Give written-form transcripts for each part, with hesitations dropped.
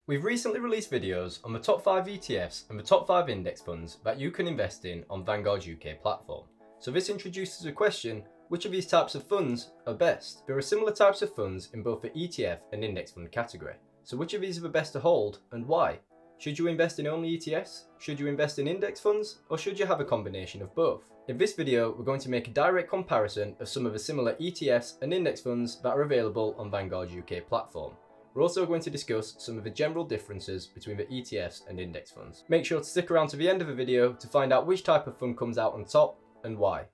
We've recently released videos on the top 5 ETFs and the top 5 index funds that you can invest in on Vanguard UK platform. So this introduces a question, which of these types of funds are best? There are similar types of funds in both the ETF and index fund category. So which of these are the best to hold and why? Should you invest in only ETFs? Should you invest in index funds? Or should you have a combination of both? In this video, we're going to make a direct comparison of some of the similar ETFs and index funds that are available on Vanguard UK platform. We're also going to discuss some of the general differences between the ETFs and index funds. Make sure to stick around to the end of the video to find out which type of fund comes out on top and why.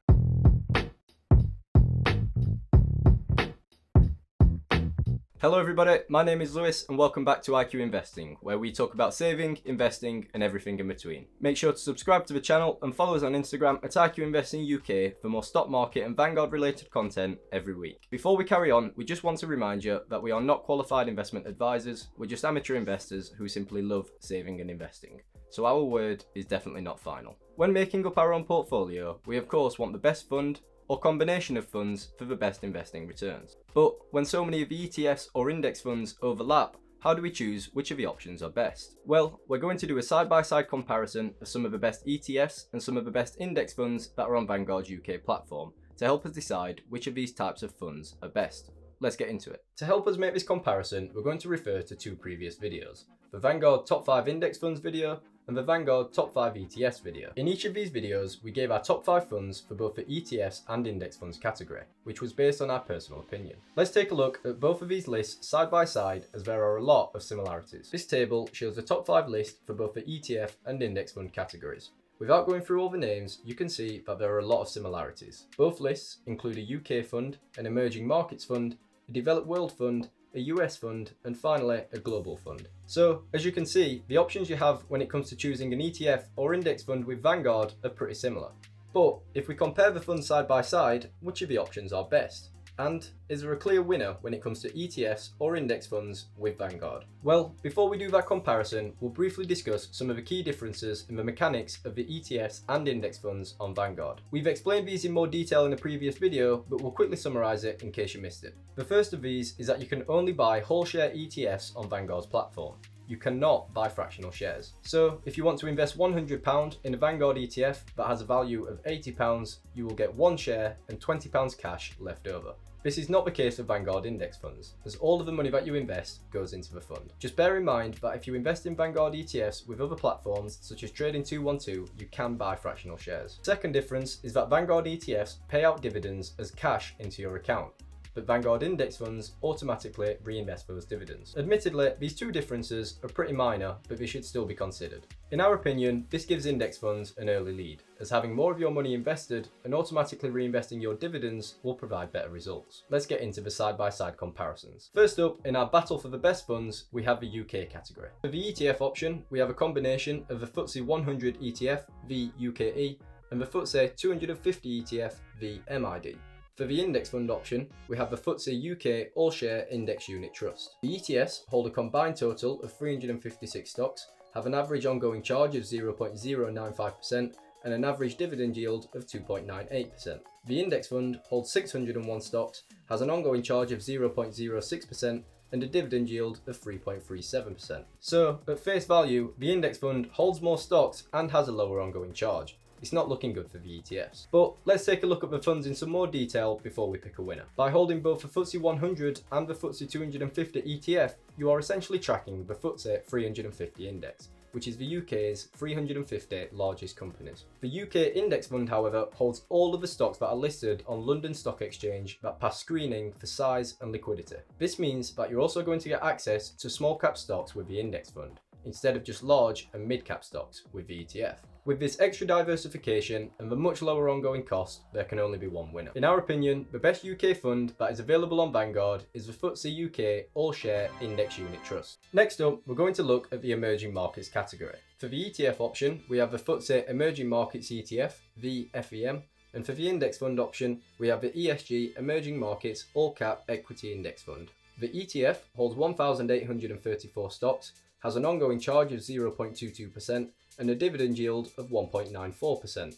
Hello everybody, my name is Lewis and welcome back to iQinvesting, where we talk about saving, investing and everything in between. Make sure to subscribe to the channel and follow us on Instagram at iQinvesting UK for more stock market and Vanguard related content every week. Before we carry on, we just want to remind you that we are not qualified investment advisors, we're just amateur investors who simply love saving and investing. So our word is definitely not final. When making up our own portfolio, we of course want the best fund or combination of funds for the best investing returns. But when so many of the ETFs or index funds overlap, how do we choose which of the options are best? Well, we're going to do a side-by-side comparison of some of the best ETFs and some of the best index funds that are on Vanguard UK platform to help us decide which of these types of funds are best. Let's get into it. To help us make this comparison, we're going to refer to two previous videos: the Vanguard Top 5 Index Funds video and the Vanguard Top 5 ETFs video. In each of these videos, we gave our top 5 funds for both the ETFs and index funds category, which was based on our personal opinion. Let's take a look at both of these lists side by side, as there are a lot of similarities. This table shows the top 5 list for both the ETF and index fund categories. Without going through all the names, you can see that there are a lot of similarities. Both lists include a UK fund, an emerging markets fund, a developed world fund, a US fund, and finally a global fund. So, as you can see, the options you have when it comes to choosing an ETF or index fund with Vanguard are pretty similar. But if we compare the funds side by side, which of the options are best? And is there a clear winner when it comes to ETFs or index funds with Vanguard? Well, before we do that comparison, we'll briefly discuss some of the key differences in the mechanics of the ETFs and index funds on Vanguard. We've explained these in more detail in a previous video, but we'll quickly summarize it in case you missed it. The first of these is that you can only buy whole share ETFs on Vanguard's platform. You cannot buy fractional shares. So if you want to invest £100 in a Vanguard ETF that has a value of £80, you will get one share and £20 cash left over. This is not the case of Vanguard index funds, as all of the money that you invest goes into the fund. Just bear in mind that if you invest in Vanguard ETFs with other platforms such as Trading 212, you can buy fractional shares. Second difference is that Vanguard ETFs pay out dividends as cash into your account, but Vanguard index funds automatically reinvest those dividends. Admittedly, these two differences are pretty minor, but they should still be considered. In our opinion, this gives index funds an early lead, as having more of your money invested and automatically reinvesting your dividends will provide better results. Let's get into the side-by-side comparisons. First up, in our battle for the best funds, we have the UK category. For the ETF option, we have a combination of the FTSE 100 ETF, the UKE, and the FTSE 250 ETF, the MID. For the index fund option, we have the FTSE UK All Share Index Unit Trust. The ETFs hold a combined total of 356 stocks, have an average ongoing charge of 0.095% and an average dividend yield of 2.98%. The index fund holds 601 stocks, has an ongoing charge of 0.06% and a dividend yield of 3.37%. So, at face value, the index fund holds more stocks and has a lower ongoing charge. It's not looking good for the ETFs. But let's take a look at the funds in some more detail before we pick a winner. By holding both the FTSE 100 and the FTSE 250 ETF, you are essentially tracking the FTSE 350 index, which is the UK's 350 largest companies. The UK index fund, however, holds all of the stocks that are listed on London Stock Exchange that pass screening for size and liquidity. This means that you're also going to get access to small cap stocks with the index fund, instead of just large and mid cap stocks with the ETF. With this extra diversification and the much lower ongoing cost, there can only be one winner. In our opinion, the best UK fund that is available on Vanguard is the FTSE UK All Share Index Unit Trust. Next up, we're going to look at the emerging markets category. For the ETF option, we have the FTSE Emerging Markets ETF, the FEM, and for the index fund option, we have the ESG Emerging Markets All Cap Equity Index Fund. The ETF holds 1,834 stocks, has an ongoing charge of 0.22% and a dividend yield of 1.94%.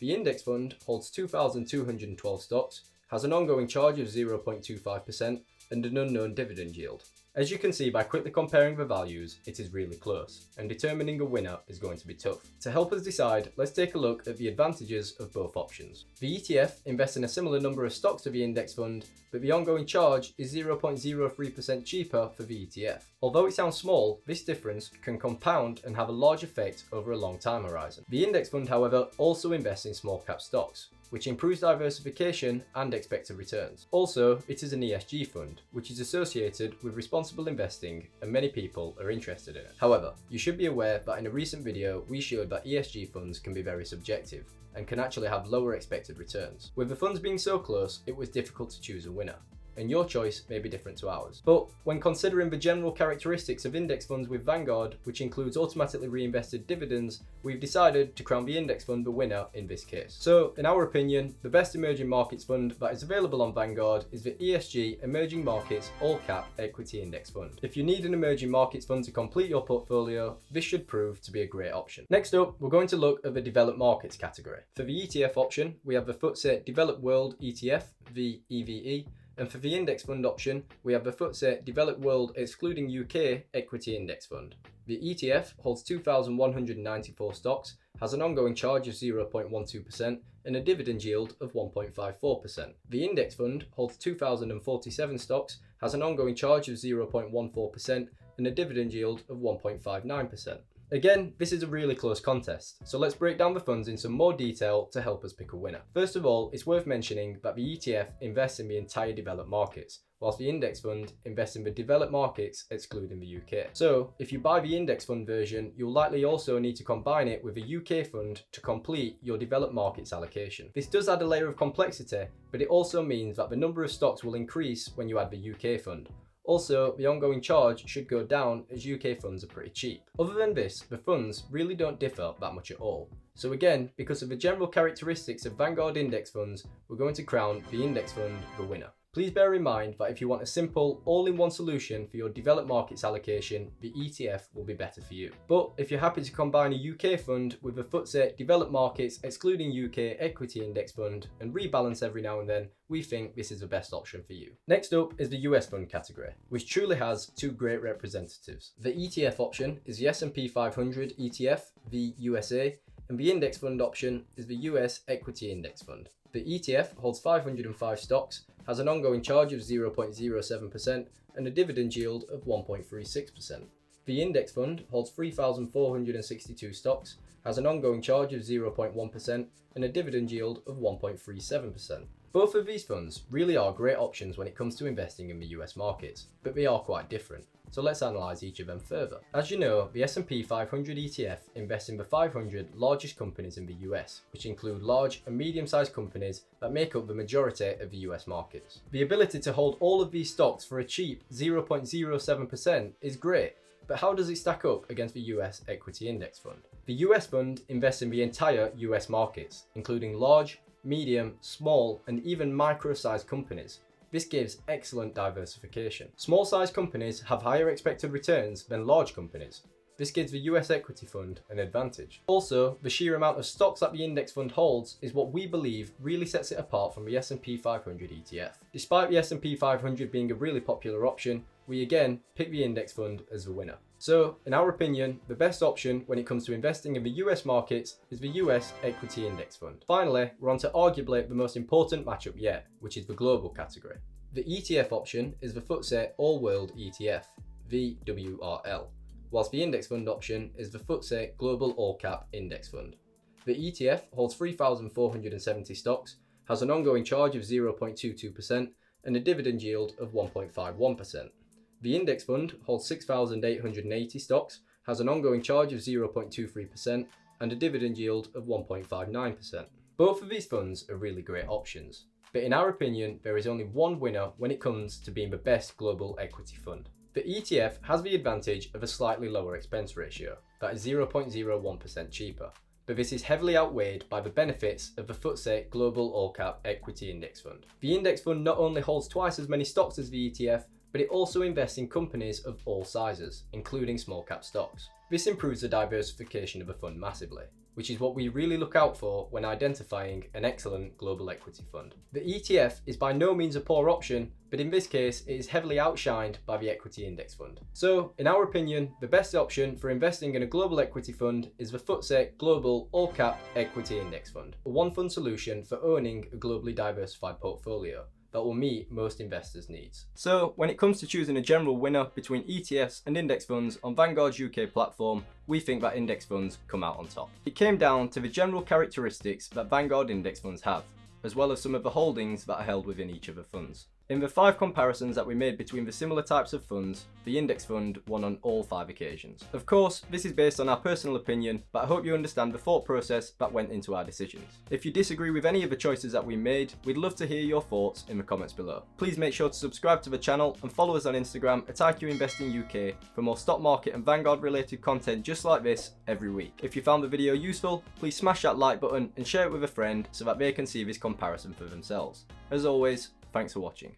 The index fund holds 2,212 stocks, has an ongoing charge of 0.25% and an unknown dividend yield. As you can see by quickly comparing the values, it is really close, and determining a winner is going to be tough. To help us decide, let's take a look at the advantages of both options. The ETF invests in a similar number of stocks to the index fund, but the ongoing charge is 0.03% cheaper for the ETF. Although it sounds small, this difference can compound and have a large effect over a long time horizon. The index fund, however, also invests in small cap stocks, which improves diversification and expected returns. Also, it is an ESG fund, which is associated with responsible investing, and many people are interested in it. However, you should be aware that in a recent video we showed that ESG funds can be very subjective and can actually have lower expected returns. With the funds being so close, it was difficult to choose a winner, and your choice may be different to ours. But when considering the general characteristics of index funds with Vanguard, which includes automatically reinvested dividends, we've decided to crown the index fund the winner in this case. So, in our opinion, the best emerging markets fund that is available on Vanguard is the ESG Emerging Markets All Cap Equity Index Fund. If you need an emerging markets fund to complete your portfolio, this should prove to be a great option. Next up, we're going to look at the developed markets category. For the ETF option, we have the FTSE Developed World ETF, VEVE, and for the index fund option, we have the FTSE Developed World Excluding UK Equity Index Fund. The ETF holds 2,194 stocks, has an ongoing charge of 0.12% and a dividend yield of 1.54%. The index fund holds 2,047 stocks, has an ongoing charge of 0.14% and a dividend yield of 1.59%. Again, this is a really close contest, so let's break down the funds in some more detail to help us pick a winner. First of all, it's worth mentioning that the ETF invests in the entire developed markets, whilst the index fund invests in the developed markets excluding the UK. So, if you buy the index fund version, you'll likely also need to combine it with a UK fund to complete your developed markets allocation. This does add a layer of complexity, but it also means that the number of stocks will increase when you add the UK fund. Also, the ongoing charge should go down as UK funds are pretty cheap. Other than this, the funds really don't differ that much at all. So again, because of the general characteristics of Vanguard index funds, we're going to crown the index fund the winner. Please bear in mind that if you want a simple, all-in-one solution for your developed markets allocation, the ETF will be better for you. But if you're happy to combine a UK fund with a FTSE Developed Markets Excluding UK Equity Index Fund and rebalance every now and then, we think this is the best option for you. Next up is the US fund category, which truly has two great representatives. The ETF option is the S&P 500 ETF, the USA, and the index fund option is the US Equity Index Fund. The ETF holds 505 stocks, has an ongoing charge of 0.07% and a dividend yield of 1.36%. The index fund holds 3,462 stocks, has an ongoing charge of 0.1% and a dividend yield of 1.37%. Both of these funds really are great options when it comes to investing in the US markets, but they are quite different. So let's analyse each of them further. As you know, the S&P 500 ETF invests in the 500 largest companies in the US, which include large and medium-sized companies that make up the majority of the US markets. The ability to hold all of these stocks for a cheap 0.07% is great, but how does it stack up against the US Equity Index Fund? The US fund invests in the entire US markets, including large, medium, small, and even micro-sized companies. This gives excellent diversification. Small-sized companies have higher expected returns than large companies. This gives the US equity fund an advantage. Also, the sheer amount of stocks that the index fund holds is what we believe really sets it apart from the S&P 500 ETF. Despite the S&P 500 being a really popular option, we again pick the index fund as the winner. So, in our opinion, the best option when it comes to investing in the US markets is the US Equity Index Fund. Finally, we're on to arguably the most important matchup yet, which is the global category. The ETF option is the FTSE All World ETF, VWRL, whilst the index fund option is the FTSE Global All Cap Index Fund. The ETF holds 3,470 stocks, has an ongoing charge of 0.22% and a dividend yield of 1.51%. The index fund holds 6,880 stocks, has an ongoing charge of 0.23% and a dividend yield of 1.59%. Both of these funds are really great options, but in our opinion, there is only one winner when it comes to being the best global equity fund. The ETF has the advantage of a slightly lower expense ratio, that is 0.01% cheaper, but this is heavily outweighed by the benefits of the FTSE Global All Cap Equity Index Fund. The index fund not only holds twice as many stocks as the ETF, but it also invests in companies of all sizes, including small cap stocks. This improves the diversification of a fund massively, which is what we really look out for when identifying an excellent global equity fund. The ETF is by no means a poor option, but in this case it is heavily outshined by the equity index fund. So, in our opinion, the best option for investing in a global equity fund is the FTSE Global All Cap Equity Index Fund, a one-fund solution for owning a globally diversified portfolio that will meet most investors' needs. So, when it comes to choosing a general winner between ETFs and index funds on Vanguard's UK platform, we think that index funds come out on top. It came down to the general characteristics that Vanguard index funds have, as well as some of the holdings that are held within each of the funds. In the 5 comparisons that we made between the similar types of funds, the index fund won on all 5 occasions. Of course, this is based on our personal opinion, but I hope you understand the thought process that went into our decisions. If you disagree with any of the choices that we made, we'd love to hear your thoughts in the comments below. Please make sure to subscribe to the channel and follow us on Instagram at iQinvesting UK for more stock market and Vanguard related content just like this every week. If you found the video useful, please smash that like button and share it with a friend so that they can see this comparison for themselves. As always, thanks for watching.